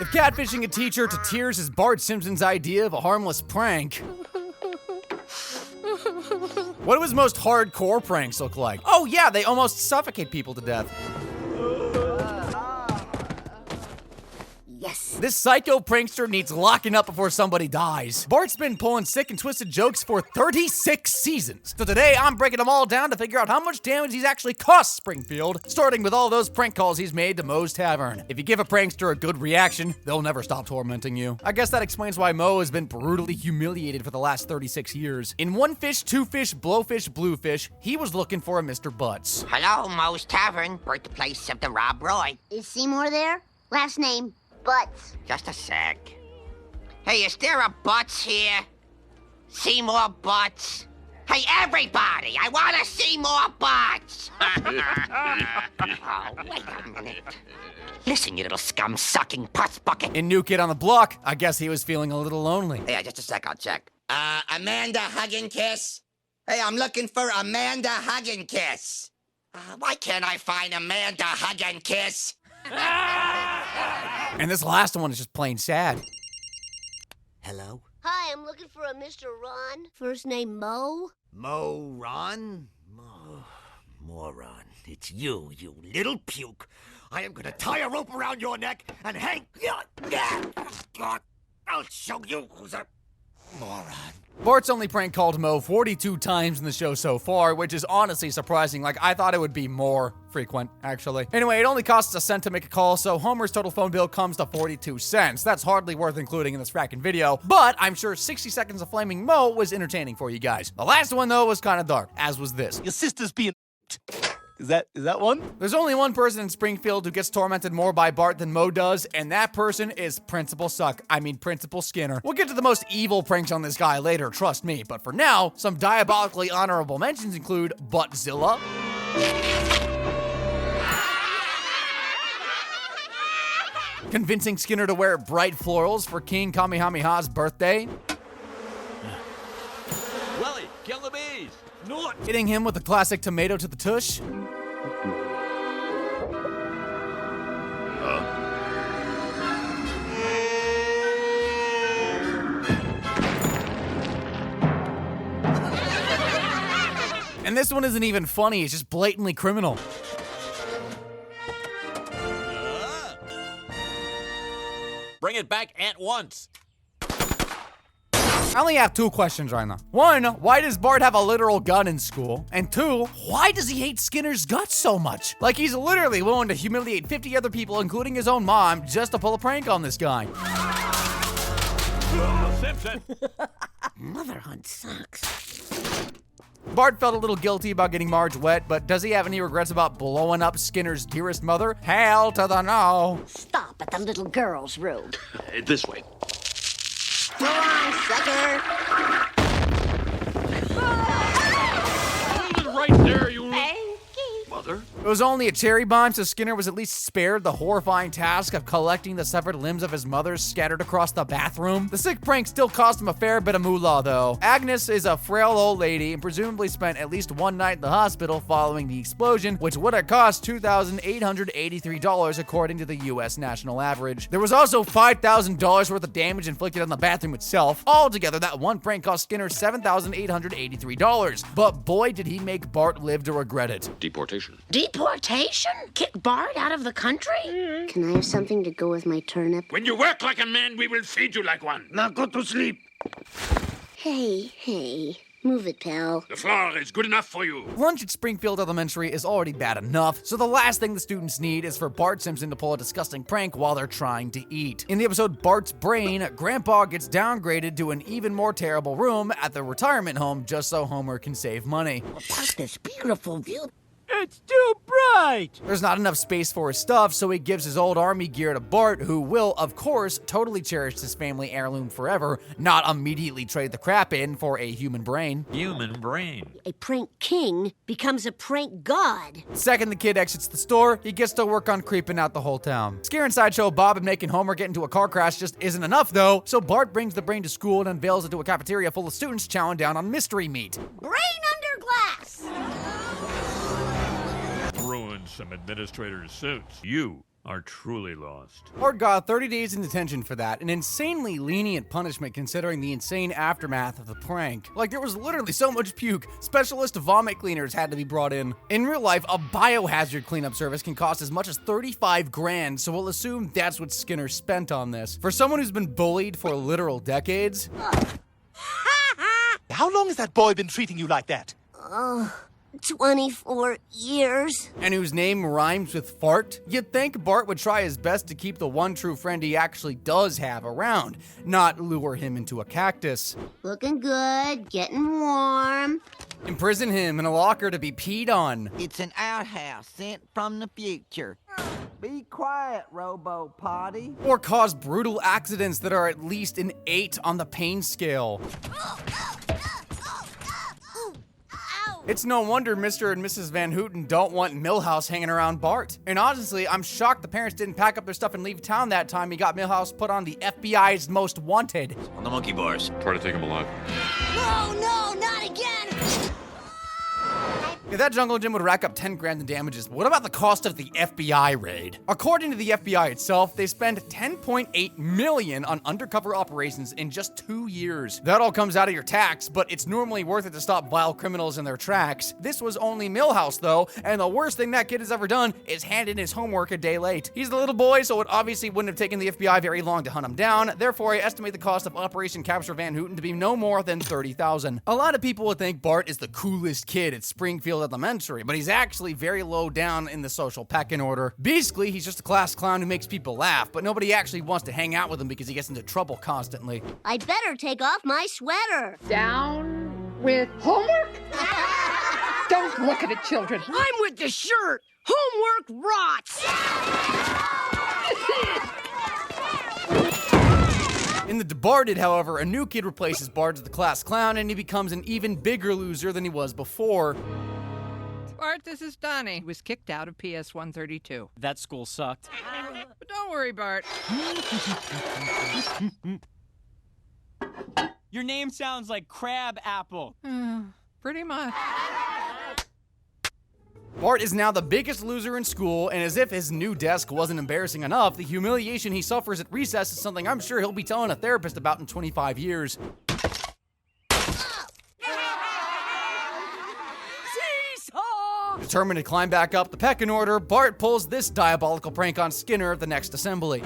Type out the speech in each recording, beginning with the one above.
If catfishing a teacher to tears is Bart Simpson's idea of a harmless prank, what do his most hardcore pranks look like? Oh yeah, they almost suffocate people to death. Yes. This psycho prankster needs locking up before somebody dies. Bart's been pulling sick and twisted jokes for 36 seasons. So today, I'm breaking them all down to figure out how much damage he's actually cost Springfield, starting with all those prank calls he's made to Moe's Tavern. If you give a prankster a good reaction, they'll never stop tormenting you. I guess that explains why Moe has been brutally humiliated for the last 36 years. In One Fish, Two Fish, Blowfish, Bluefish, he was looking for a Mr. Butts. Hello, Moe's Tavern, birthplace of the Rob Roy. Is Seymour there? Last name, Butts. Just a sec. Hey, is there a Butts here? See more Butts? Hey, everybody, I want to see more Butts! Oh, wait a minute. Listen, you little scum-sucking pus bucket. In New Kid on the Block, I guess he was feeling a little lonely. Yeah, just a sec, I'll check. Amanda Hug and Kiss? Hey, I'm looking for Amanda Hug and Kiss. Why can't I find Amanda Hug and Kiss? And this last one is just plain sad. Hello? Hi, I'm looking for a Mr. Ron. First name Mo. Ron? Moron. It's you, you little puke. I am gonna tie a rope around your neck and hang... I'll show you who's a moron. Bart's only prank called Moe 42 times in the show so far, which is honestly surprising. Like, I thought it would be more frequent, actually. Anyway, it only costs a cent to make a call, so Homer's total phone bill comes to 42 cents. That's hardly worth including in this fracking video, but I'm sure 60 seconds of flaming Moe was entertaining for you guys. The last one, though, was kind of dark, as was this. Your sister's being... Is that one? There's only one person in Springfield who gets tormented more by Bart than Moe does, and that person is Principal Skinner. We'll get to the most evil pranks on this guy later, trust me, but for now, some diabolically honorable mentions include Buttzilla, convincing Skinner to wear bright florals for King Kamehameha's birthday, Willie, kill the bees. Not. hitting him with the classic tomato to the tush, and this one isn't even funny, it's just blatantly criminal. Bring it back at once. I only have two questions right now. One, why does Bart have a literal gun in school? And two, why does he hate Skinner's guts so much? Like, he's literally willing to humiliate 50 other people, including his own mom, just to pull a prank on this guy. Simpson. Mother Hunt sucks. Bart felt a little guilty about getting Marge wet, but does he have any regrets about blowing up Skinner's dearest mother? Hell to the no. Stop at the little girl's room. This way. Go on, sucker. Right there, you mother. It was only a cherry bomb, so Skinner was at least spared the horrifying task of collecting the severed limbs of his mother scattered across the bathroom. The sick prank still cost him a fair bit of moolah, though. Agnes is a frail old lady and presumably spent at least one night in the hospital following the explosion, which would have cost $2,883 according to the U.S. national average. There was also $5,000 worth of damage inflicted on the bathroom itself. Altogether, that one prank cost Skinner $7,883. But boy, did he make Bart live to regret it. Deportation. Deportation? Kick Bart out of the country? Can I have something to go with my turnip? When you work like a man, we will feed you like one. Now go to sleep. Hey. Move it, pal. The floor is good enough for you. Lunch at Springfield Elementary is already bad enough, so the last thing the students need is for Bart Simpson to pull a disgusting prank while they're trying to eat. In the episode Bart's Brain, Grandpa gets downgraded to an even more terrible room at the retirement home just so Homer can save money. About this beautiful view. It's too bright. There's not enough space for his stuff, so he gives his old army gear to Bart, who will, of course, totally cherish his family heirloom forever, not immediately trade the crap in for a human brain. Human brain. A prank king becomes a prank god. Second the kid exits the store, he gets to work on creeping out the whole town. Scaring Sideshow Bob and making Homer get into a car crash just isn't enough, though, so Bart brings the brain to school and unveils it to a cafeteria full of students chowing down on mystery meat. Brain under glass. Ruined some administrators' suits. You are truly lost. Bart got 30 days in detention for that, an insanely lenient punishment considering the insane aftermath of the prank. Like, there was literally so much puke, specialist vomit cleaners had to be brought in. In real life, a biohazard cleanup service can cost as much as 35 grand, so we'll assume that's what Skinner spent on this. For someone who's been bullied for literal decades... How long has that boy been treating you like that? 24 years. And whose name rhymes with fart, you'd think Bart would try his best to keep the one true friend he actually does have around, not lure him into a cactus. Looking good, getting warm. Imprison him in a locker to be peed on. It's an outhouse sent from the future. Be quiet, Robo Potty. Or cause brutal accidents that are at least an 8 on the pain scale. It's no wonder Mr. and Mrs. Van Houten don't want Milhouse hanging around Bart. And honestly, I'm shocked the parents didn't pack up their stuff and leave town that time he got Milhouse put on the FBI's Most Wanted. On the monkey bars. Try to take him alive. No, not again! If that jungle gym would rack up 10 grand in damages, what about the cost of the FBI raid? According to the FBI itself, they spend $10.8 million on undercover operations in just 2 years. That all comes out of your tax, but it's normally worth it to stop vile criminals in their tracks. This was only Milhouse though, and the worst thing that kid has ever done is hand in his homework a day late. He's the little boy, so it obviously wouldn't have taken the FBI very long to hunt him down. Therefore, I estimate the cost of Operation Capture Van Houten to be no more than $30,000. A lot of people would think Bart is the coolest kid at Springfield Elementary, but he's actually very low down in the social pecking order. Basically, he's just a class clown who makes people laugh, but nobody actually wants to hang out with him because he gets into trouble constantly. I'd better take off my sweater. Down with homework? Don't look at it, children. I'm with the shirt. Homework rots. In The Departed, however, a new kid replaces Bart as the class clown, and he becomes an even bigger loser than he was before. Bart, this is Donnie. He was kicked out of PS 132. That school sucked. But don't worry, Bart. Your name sounds like Crab Apple. Pretty much. Bart is now the biggest loser in school, and as if his new desk wasn't embarrassing enough, the humiliation he suffers at recess is something I'm sure he'll be telling a therapist about in 25 years. Determined to climb back up the pecking order, Bart pulls this diabolical prank on Skinner at the next assembly.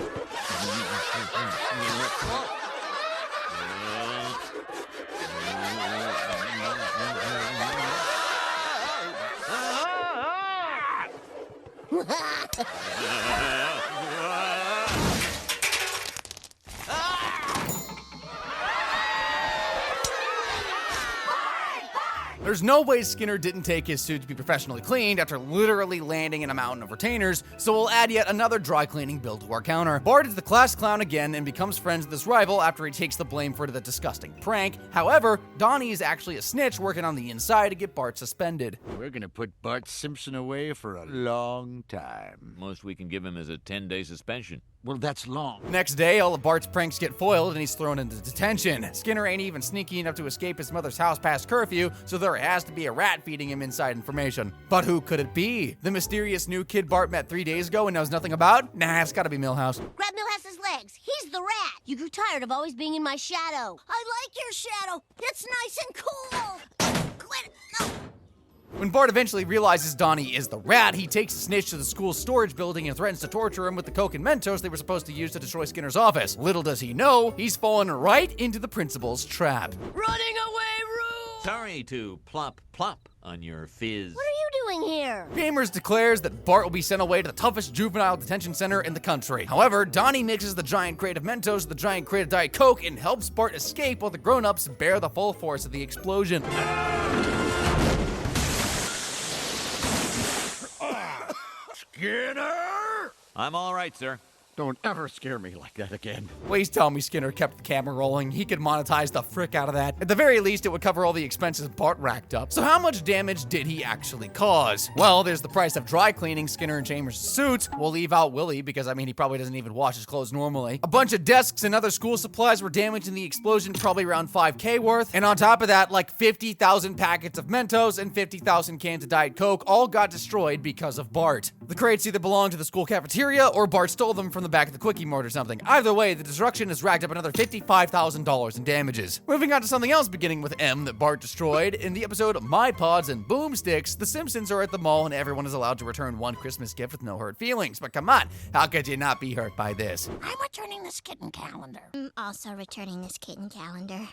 There's no way Skinner didn't take his suit to be professionally cleaned after literally landing in a mountain of retainers, so we'll add yet another dry cleaning bill to our counter. Bart is the class clown again and becomes friends with his rival after he takes the blame for the disgusting prank. However, Donnie is actually a snitch working on the inside to get Bart suspended. We're gonna put Bart Simpson away for a long time. Most we can give him is a 10-day suspension. Well, that's long. Next day, all of Bart's pranks get foiled and he's thrown into detention. Skinner ain't even sneaky enough to escape his mother's house past curfew, so there has to be a rat feeding him inside information. But who could it be? The mysterious new kid Bart met 3 days ago and knows nothing about? Nah, it's gotta be Milhouse. Grab Milhouse's legs. He's the rat. You grew tired of always being in my shadow. I like your shadow. It's nice and cool. Quit. No. When Bart eventually realizes Donnie is the rat, he takes the snitch to the school's storage building and threatens to torture him with the Coke and Mentos they were supposed to use to destroy Skinner's office. Little does he know, he's fallen right into the principal's trap. Running away, Roo! Sorry to plop on your fizz. What are you doing here? Gamers declares that Bart will be sent away to the toughest juvenile detention center in the country. However, Donnie mixes the giant crate of Mentos with the giant crate of Diet Coke and helps Bart escape while the grown-ups bear the full force of the explosion. Skinner! I'm all right, sir. Don't ever scare me like that again. Please tell me Skinner kept the camera rolling. He could monetize the frick out of that. At the very least, it would cover all the expenses Bart racked up. So how much damage did he actually cause? Well, there's the price of dry cleaning Skinner and Chambers' suits. We'll leave out Willie because, I mean, he probably doesn't even wash his clothes normally. A bunch of desks and other school supplies were damaged in the explosion, probably around $5K worth. And on top of that, like 50,000 packets of Mentos and 50,000 cans of Diet Coke all got destroyed because of Bart. The crates either belonged to the school cafeteria or Bart stole them from the back of the Quickie Mart or something. Either way, the destruction has racked up another $55,000 in damages. Moving on to something else beginning with M that Bart destroyed. In the episode My Pods and Boomsticks, the Simpsons are at the mall and everyone is allowed to return one Christmas gift with no hurt feelings. But come on, how could you not be hurt by this? I'm returning this kitten calendar. I'm also returning this kitten calendar.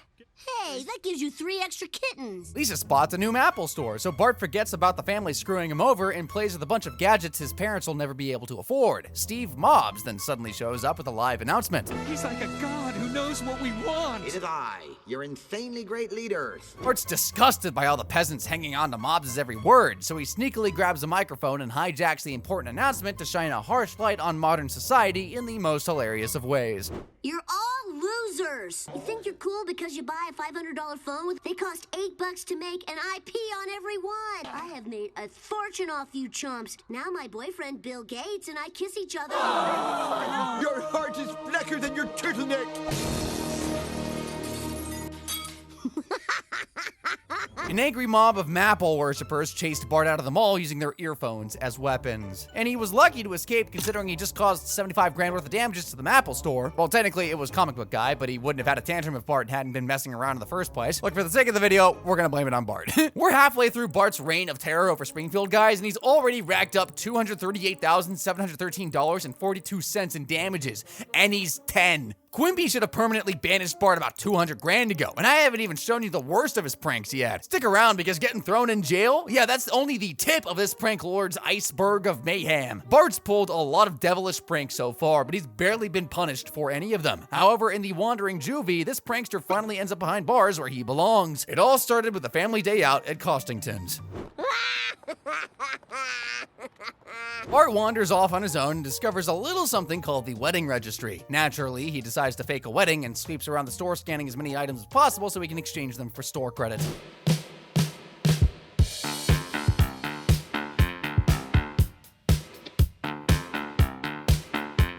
Hey, that gives you 3 extra kittens. Lisa spots a new Apple store, so Bart forgets about the family screwing him over and plays with a bunch of gadgets his parents will never be able to afford. Steve Mobs then suddenly shows up with a live announcement. He's like a god who knows what we want. It is I, your insanely great leader. Bart's disgusted by all the peasants hanging on to Mobs' every word, so he sneakily grabs a microphone and hijacks the important announcement to shine a harsh light on modern society in the most hilarious of ways. You're all losers. You think you're cool because you buy a $500 phone? They cost $8 to make, and I pee on every one. I have made a fortune off you chumps. Now my boyfriend Bill Gates and I kiss each other. Your heart is blacker than your turtleneck. An angry mob of Mapple worshippers chased Bart out of the mall using their earphones as weapons. And he was lucky to escape considering he just caused 75 grand worth of damages to the Mapple store. Well, technically it was Comic Book Guy, but he wouldn't have had a tantrum if Bart hadn't been messing around in the first place. Look, for the sake of the video, we're gonna blame it on Bart. We're halfway through Bart's reign of terror over Springfield, guys, and he's already racked up $238,713.42 in damages. And he's 10. Quimby should have permanently banished Bart about 200 grand ago, and I haven't even shown you the worst of his pranks yet. Stick around because getting thrown in jail? Yeah, that's only the tip of this prank lord's iceberg of mayhem. Bart's pulled a lot of devilish pranks so far, but he's barely been punished for any of them. However, in the Wandering Juvie, this prankster finally ends up behind bars where he belongs. It all started with a family day out at Costington's. Bart wanders off on his own and discovers a little something called the wedding registry. Naturally, he decides to fake a wedding and sweeps around the store scanning as many items as possible so he can exchange them for store credit.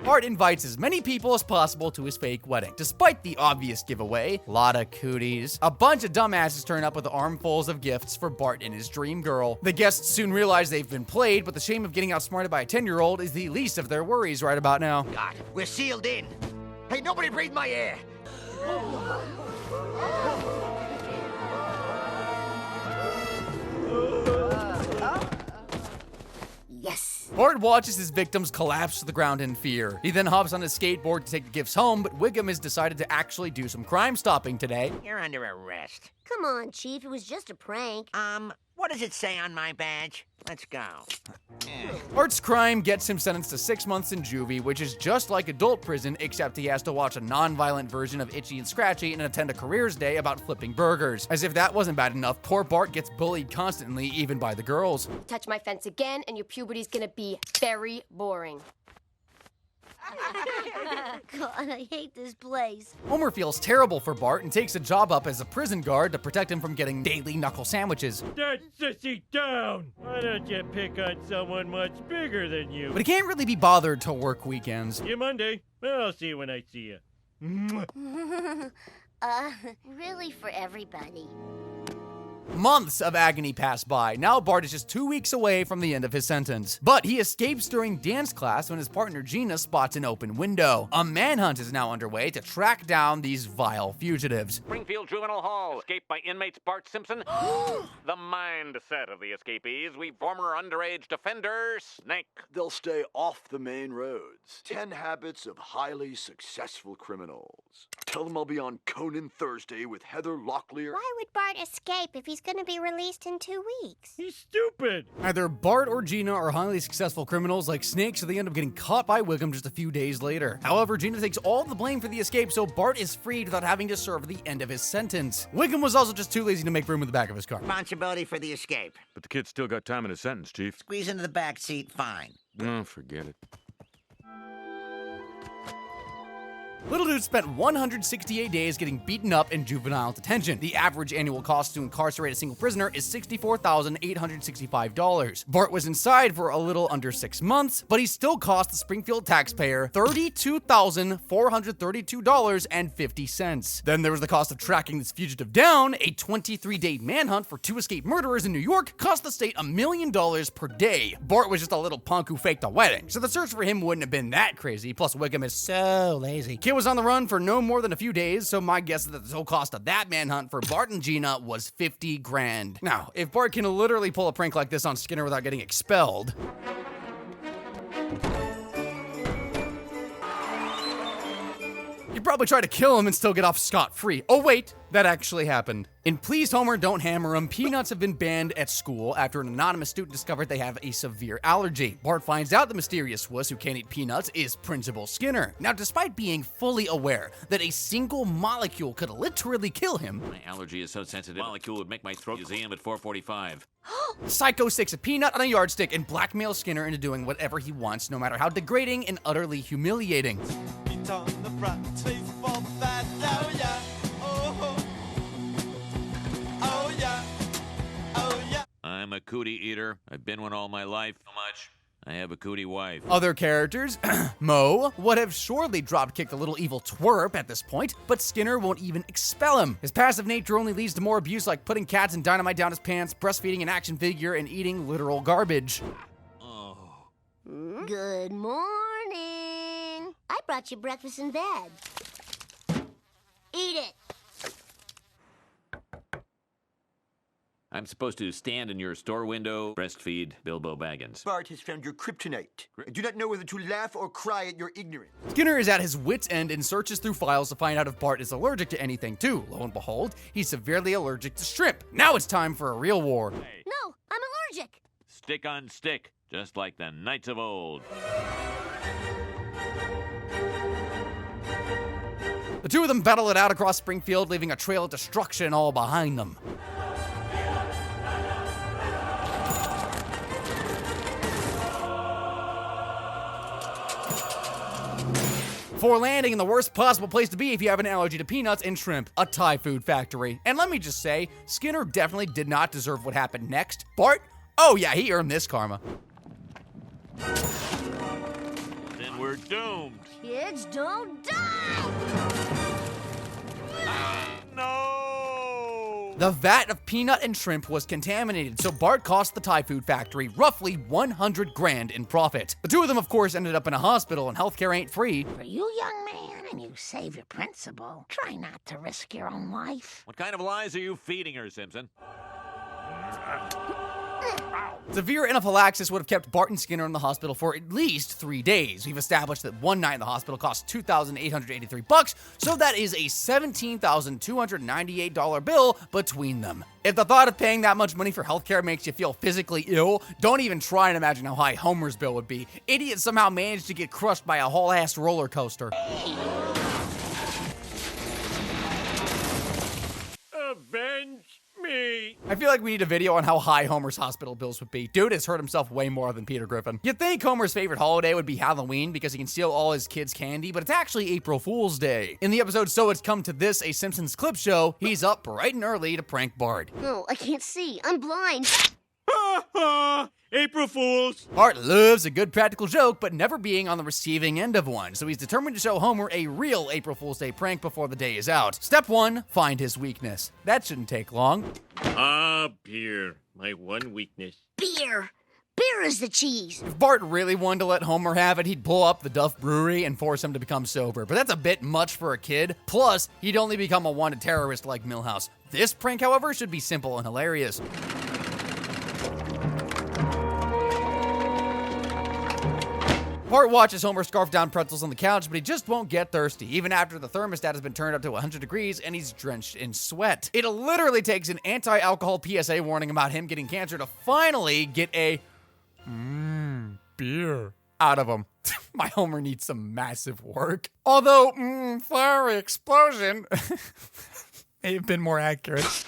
Bart invites as many people as possible to his fake wedding. Despite the obvious giveaway, lot of cooties, a bunch of dumbasses turn up with armfuls of gifts for Bart and his dream girl. The guests soon realize they've been played, but the shame of getting outsmarted by a 10-year-old is the least of their worries right about now. God, we're sealed in. Hey, nobody breathe my air. Yes. Bart watches his victims collapse to the ground in fear. He then hops on his skateboard to take the gifts home, but Wiggum has decided to actually do some crime stopping today. You're under arrest. Come on, Chief. It was just a prank. What does it say on my badge? Let's go. Bart's crime gets him sentenced to 6 months in juvie, which is just like adult prison, except he has to watch a non-violent version of Itchy and Scratchy and attend a careers day about flipping burgers. As if that wasn't bad enough, poor Bart gets bullied constantly, even by the girls. Touch my fence again, and your puberty's gonna be very boring. God, I hate this place. Homer feels terrible for Bart and takes a job up as a prison guard to protect him from getting daily knuckle sandwiches. That sissy down! Why don't you pick on someone much bigger than you? But he can't really be bothered to work weekends. See you Monday. I'll see you when I see you. Really for everybody. Months of agony pass by. Now Bart is just 2 weeks away from the end of his sentence. But he escapes during dance class when his partner Gina spots an open window. A manhunt is now underway to track down these vile fugitives. Springfield Juvenile Hall, escaped by inmates Bart Simpson. The mindset of the escapees, we former underage defender Snake. They'll stay off the main roads. 10 habits of highly successful criminals. Tell them I'll be on Conan Thursday with Heather Locklear. Why would Bart escape if he's going to be released in 2 weeks? He's stupid. Either Bart or Gina are highly successful criminals like Snake, so they end up getting caught by Wiggum just a few days later. However, Gina takes all the blame for the escape, so Bart is freed without having to serve the end of his sentence. Wiggum was also just too lazy to make room in the back of his car. Responsibility for the escape. But the kid's still got time in his sentence, Chief. Squeeze into the back seat, fine. Oh, forget it. Little dude spent 168 days getting beaten up in juvenile detention. The average annual cost to incarcerate a single prisoner is $64,865. Bart was inside for a little under 6 months, but he still cost the Springfield taxpayer $32,432.50. Then there was the cost of tracking this fugitive down. A 23-day manhunt for 2 escaped murderers in New York cost the state $1 million per day. Bart was just a little punk who faked a wedding, so the search for him wouldn't have been that crazy. Plus, Wickham is so lazy. Kid was on the run for no more than a few days, so my guess is that the total cost of that manhunt for Bart and Gina was 50 grand. Now, if Bart can literally pull a prank like this on Skinner without getting expelled, you'd probably try to kill him and still get off scot-free. Oh wait, that actually happened. In Please Homer, Don't Hammer 'em, peanuts have been banned at school after an anonymous student discovered they have a severe allergy. Bart finds out the mysterious wuss who can't eat peanuts is Principal Skinner. Now, despite being fully aware that a single molecule could literally kill him, My allergy is so sensitive, a molecule would make my throat museum at 4:45. Psycho sticks a peanut on a yardstick and blackmails Skinner into doing whatever he wants, no matter how degrading and utterly humiliating. I'm a cootie eater. I've been one all my life. So much. I have a cootie wife. Other characters, Mo, would have surely drop-kicked the little evil twerp at this point, but Skinner won't even expel him. His passive nature only leads to more abuse, like putting cats and dynamite down his pants, breastfeeding an action figure, and eating literal garbage. Oh. Good morning. I brought you breakfast in bed. Eat it. I'm supposed to stand in your store window, breastfeed Bilbo Baggins. Bart has found your kryptonite. I do not know whether to laugh or cry at your ignorance. Skinner is at his wit's end and searches through files to find out if Bart is allergic to anything too. Lo and behold, he's severely allergic to shrimp. Now it's time for a real war. Hey. No, I'm allergic. Stick on stick, just like the knights of old. The two of them battle it out across Springfield, leaving a trail of destruction all behind them. Before landing in the worst possible place to be if you have an allergy to peanuts and shrimp, a Thai food factory. And let me just say, Skinner definitely did not deserve what happened next. Bart? Oh yeah, he earned this karma. Then we're doomed. Kids, don't die! No! The vat of peanut and shrimp was contaminated, so Bart cost the Thai food factory roughly 100 grand in profit. The two of them, of course, ended up in a hospital, and healthcare ain't free. For you, young man, and you save your principal, try not to risk your own life. What kind of lies are you feeding her, Simpson? Severe anaphylaxis would have kept Bart and Skinner in the hospital for at least 3 days. We've established that one night in the hospital cost $2,883, so that is a $17,298 bill between them. If the thought of paying that much money for healthcare makes you feel physically ill, don't even try and imagine how high Homer's bill would be. Idiot somehow managed to get crushed by a whole-ass roller coaster. Avenge me! I feel like we need a video on how high Homer's hospital bills would be. Dude has hurt himself way more than Peter Griffin. You'd think Homer's favorite holiday would be Halloween because he can steal all his kids' candy, but it's actually April Fool's Day. In the episode So It's Come to This, a Simpsons clip show, he's up bright and early to prank Bart. Oh, I can't see. I'm blind. Ha ha! April Fools! Bart loves a good practical joke, but never being on the receiving end of one, so he's determined to show Homer a real April Fool's Day prank before the day is out. Step 1, find his weakness. That shouldn't take long. Beer. My one weakness. Beer. Beer is the cheese. If Bart really wanted to let Homer have it, he'd blow up the Duff Brewery and force him to become sober, but that's a bit much for a kid. Plus, he'd only become a wanted terrorist like Milhouse. This prank, however, should be simple and hilarious. Bart watches Homer scarf down pretzels on the couch, but he just won't get thirsty, even after the thermostat has been turned up to 100 degrees and he's drenched in sweat. It literally takes an anti-alcohol PSA warning about him getting cancer to finally get a beer out of him. My Homer needs some massive work. Although, fiery explosion may have been more accurate.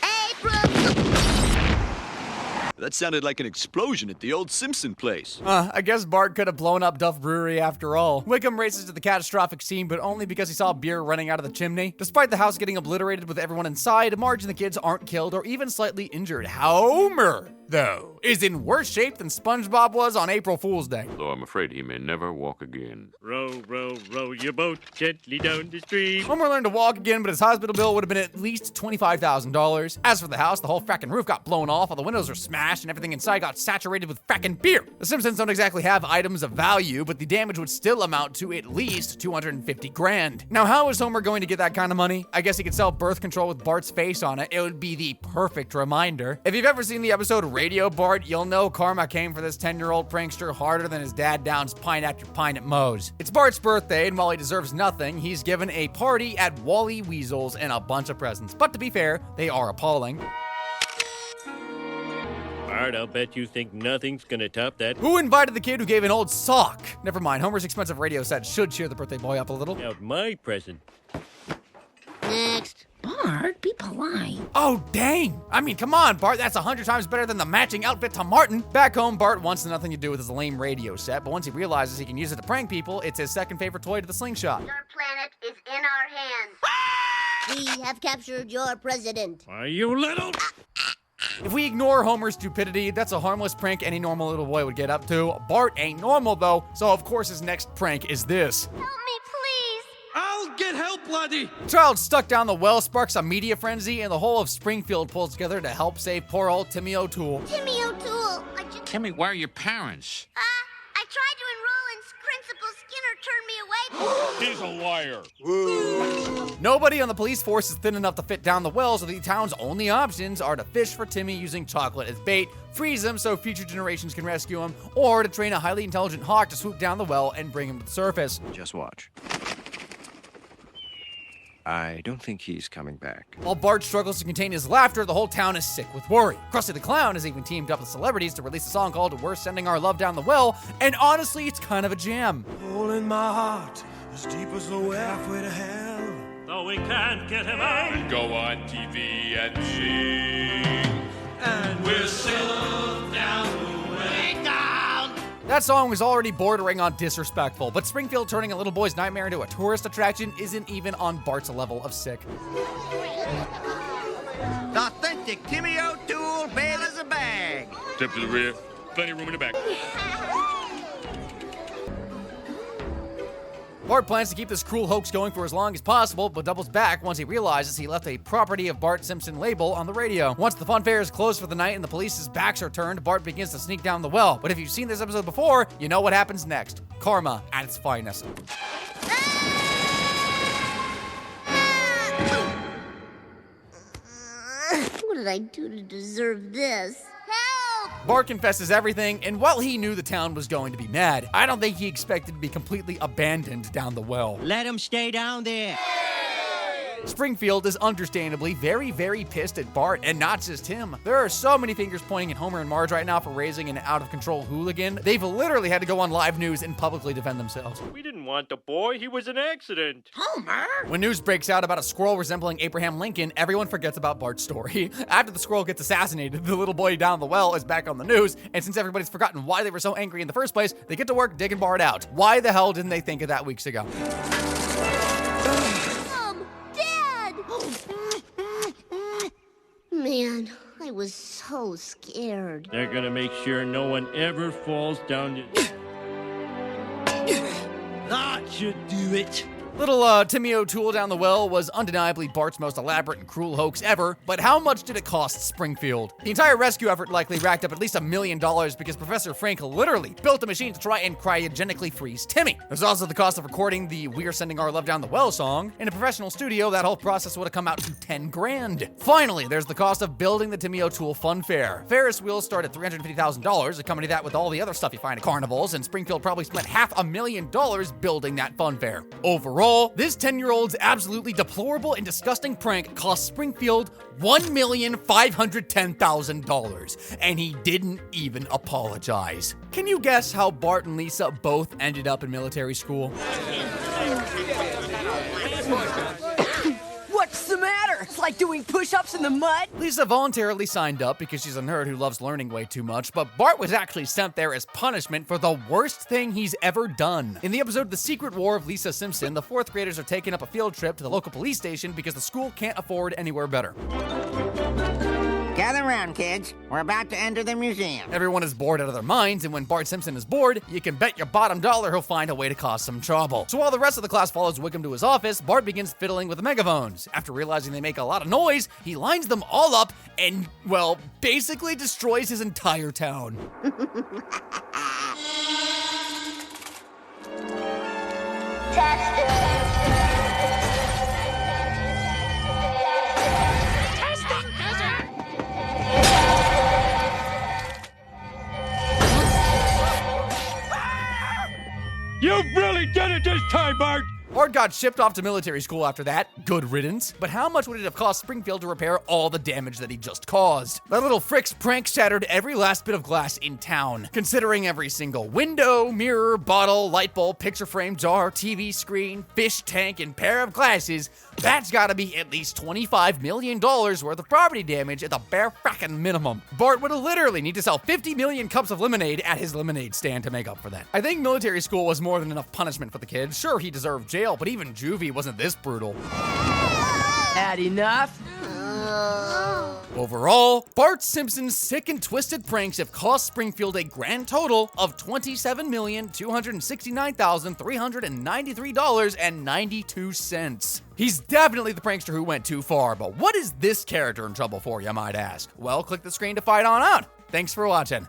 That sounded like an explosion at the old Simpson place. I guess Bart could have blown up Duff Brewery after all. Wickham races to the catastrophic scene, but only because he saw beer running out of the chimney. Despite the house getting obliterated with everyone inside, Marge and the kids aren't killed or even slightly injured. Homer, though, is in worse shape than SpongeBob was on April Fool's Day. Though I'm afraid he may never walk again. Row, row, row your boat gently down the stream. Homer learned to walk again, but his hospital bill would have been at least $25,000. As for the house, the whole frackin' roof got blown off, all the windows were smashed, and everything inside got saturated with frackin' beer. The Simpsons don't exactly have items of value, but the damage would still amount to at least $250,000. Now, how is Homer going to get that kind of money? I guess he could sell birth control with Bart's face on it. It would be the perfect reminder. If you've ever seen the episode Radio Bart, you'll know karma came for this 10-year-old prankster harder than his dad downs pint after pint at Moe's. It's Bart's birthday, and while he deserves nothing, he's given a party at Wally Weasel's and a bunch of presents. But to be fair, they are appalling. Bart, I'll bet you think nothing's gonna top that. Who invited the kid who gave an old sock? Never mind, Homer's expensive radio set should cheer the birthday boy up a little. Now, my present. Next. Bart, be polite. Oh, dang. I mean, come on, Bart. That's 100 times better than the matching outfit to Martin. Back home, Bart wants nothing to do with his lame radio set, but once he realizes he can use it to prank people, it's his second favorite toy to the slingshot. Your planet is in our hands. We have captured your president. Are you little? If we ignore Homer's stupidity, that's a harmless prank any normal little boy would get up to. Bart ain't normal, though, so of course his next prank is this. Help me, please. I'll get help, laddie. Child stuck down the well sparks a media frenzy, and the whole of Springfield pulls together to help save poor old Timmy O'Toole. Timmy O'Toole. Timmy, where are your parents? I tried to enroll and Principal Skinner turned me away. He's a liar. Nobody on the police force is thin enough to fit down the well, so the town's only options are to fish for Timmy using chocolate as bait, freeze him so future generations can rescue him, or to train a highly intelligent hawk to swoop down the well and bring him to the surface. Just watch. I don't think he's coming back. While Bart struggles to contain his laughter, the whole town is sick with worry. Krusty the Clown has even teamed up with celebrities to release a song called We're Sending Our Love Down the Well, and honestly, it's kind of a jam. Hole in my heart, as deep as the way halfway to hell. Though we can't get him out. We go on TV and sing. And we'll sail down the way. Down. That song was already bordering on disrespectful, but Springfield turning a little boy's nightmare into a tourist attraction isn't even on Bart's level of sick. The authentic Timmy O'Toole bail as a bag. Step to the rear. Plenty of room in the back. Bart plans to keep this cruel hoax going for as long as possible, but doubles back once he realizes he left a property of Bart Simpson label on the radio. Once the fun fair is closed for the night and the police's backs are turned, Bart begins to sneak down the well. But if you've seen this episode before, you know what happens next. Karma at its finest. What did I do to deserve this? Bart confesses everything, and while he knew the town was going to be mad, I don't think he expected to be completely abandoned down the well. Let him stay down there. Springfield is understandably very, very pissed at Bart, and not just him. There are so many fingers pointing at Homer and Marge right now for raising an out-of-control hooligan. They've literally had to go on live news and publicly defend themselves. We didn't want the boy. He was an accident. Homer? When news breaks out about a squirrel resembling Abraham Lincoln, everyone forgets about Bart's story. After the squirrel gets assassinated, the little boy down the well is back on the news, and since everybody's forgotten why they were so angry in the first place, they get to work digging Bart out. Why the hell didn't they think of that weeks ago? Man, I was so scared. They're gonna make sure no one ever falls down the... That should do it. Little Timmy O'Toole down the well was undeniably Bart's most elaborate and cruel hoax ever, but how much did it cost Springfield? The entire rescue effort likely racked up at least $1 million because Professor Frank literally built a machine to try and cryogenically freeze Timmy. There's also the cost of recording the We're Sending Our Love Down the Well song. In a professional studio, that whole process would have come out to $10,000. Finally, there's the cost of building the Timmy O'Toole Fun Fair. Ferris wheels start at $350,000, accompany that with all the other stuff you find at carnivals, and Springfield probably spent $500,000 building that fun fair. Overall, this 10-year-old's absolutely deplorable and disgusting prank cost Springfield $1,510,000, and he didn't even apologize. Can you guess how Bart and Lisa both ended up in military school? What's the matter? It's like doing push-ups in the mud? Lisa voluntarily signed up because she's a nerd who loves learning way too much, but Bart was actually sent there as punishment for the worst thing he's ever done. In the episode The Secret War of Lisa Simpson, the 4th graders are taking up a field trip to the local police station because the school can't afford anywhere better. Gather round, kids. We're about to enter the museum. Everyone is bored out of their minds, and when Bart Simpson is bored, you can bet your bottom dollar he'll find a way to cause some trouble. So while the rest of the class follows Wickham to his office, Bart begins fiddling with the megaphones. After realizing they make a lot of noise, he lines them all up and, well, basically destroys his entire town. You really did it this time, Bart! Bart got shipped off to military school after that. Good riddance. But how much would it have cost Springfield to repair all the damage that he just caused? That little Frick's prank shattered every last bit of glass in town. Considering every single window, mirror, bottle, light bulb, picture frame, jar, TV screen, fish tank, and pair of glasses, that's gotta be at least $25 million worth of property damage at the bare frackin' minimum. Bart would literally need to sell 50 million cups of lemonade at his lemonade stand to make up for that. I think military school was more than enough punishment for the kid. Sure, he deserved jail, but even juvie wasn't this brutal. Had enough? Overall, Bart Simpson's sick and twisted pranks have cost Springfield a grand total of $27,269,393.92. He's definitely the prankster who went too far, but what is this character in trouble for, you might ask? Well, click the screen to find on out. Thanks for watching.